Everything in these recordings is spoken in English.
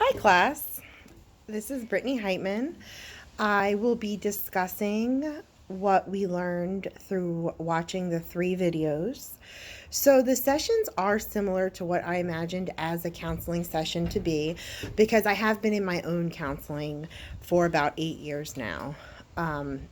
Hi class, this is Brittany Heitmann. I will be discussing what we learned through watching the 3 videos. So the sessions are similar to what I imagined as a counseling session to be because I have been in my own counseling for about 8 years now.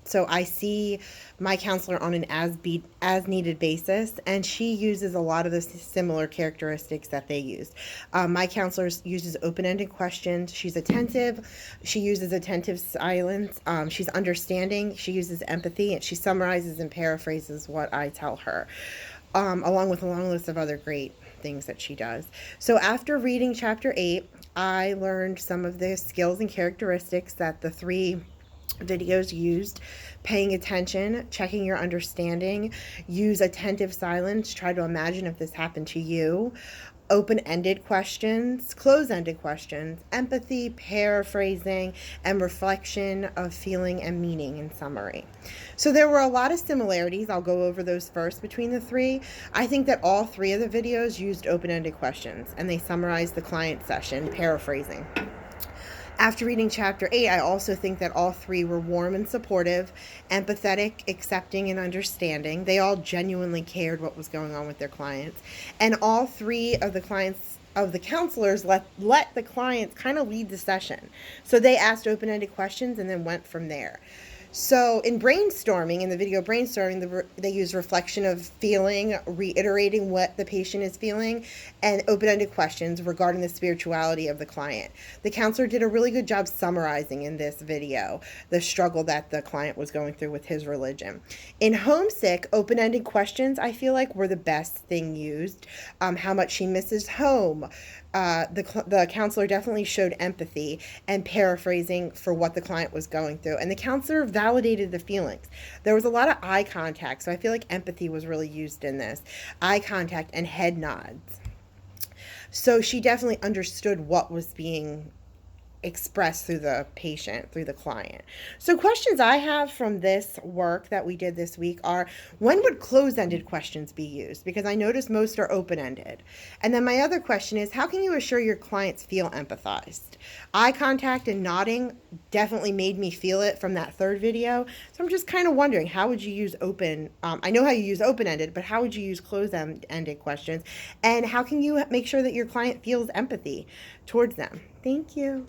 So I see my counselor on an as needed basis, and she uses a lot of the similar characteristics that they used. My counselor uses open-ended questions. She's attentive. She uses attentive silence. She's understanding. She uses empathy, and she summarizes and paraphrases what I tell her, along with a long list of other great things that she does. So after reading chapter 8, I learned some of the skills and characteristics that the 3 videos used: paying attention, checking your understanding, use attentive silence, try to imagine if this happened to you, open-ended questions, close-ended questions, empathy, paraphrasing, and reflection of feeling and meaning in summary. So there were a lot of similarities. I'll go over those first between the 3. I think that all 3 of the videos used open-ended questions, and they summarized the client session, paraphrasing. After reading chapter 8, I also think that all 3 were warm and supportive, empathetic, accepting, and understanding. They all genuinely cared what was going on with their clients. And all 3 of the counselors let the clients kind of lead the session. So they asked open-ended questions and then went from there. So in brainstorming, in the video brainstorming, they use reflection of feeling, reiterating what the patient is feeling, and open-ended questions regarding the spirituality of the client. The counselor did a really good job summarizing in this video the struggle that the client was going through with his religion. In Homesick, open-ended questions, I feel like, were the best thing used. How much she misses home. The counselor definitely showed empathy and paraphrasing for what the client was going through. And the counselor validated the feelings. There was a lot of eye contact, so I feel like empathy was really used in this. Eye contact and head nods. So she definitely understood what was being expressed through the patient, through the client. So questions I have from this work that we did this week are: when would close-ended questions be used? Because I noticed most are open-ended. And then my other question is, how can you assure your clients feel empathized? Eye contact and nodding definitely made me feel it from that 3rd video. So I'm just kind of wondering, how would you use I know how you use open-ended, but how would you use closed-ended questions? And how can you make sure that your client feels empathy towards them? Thank you.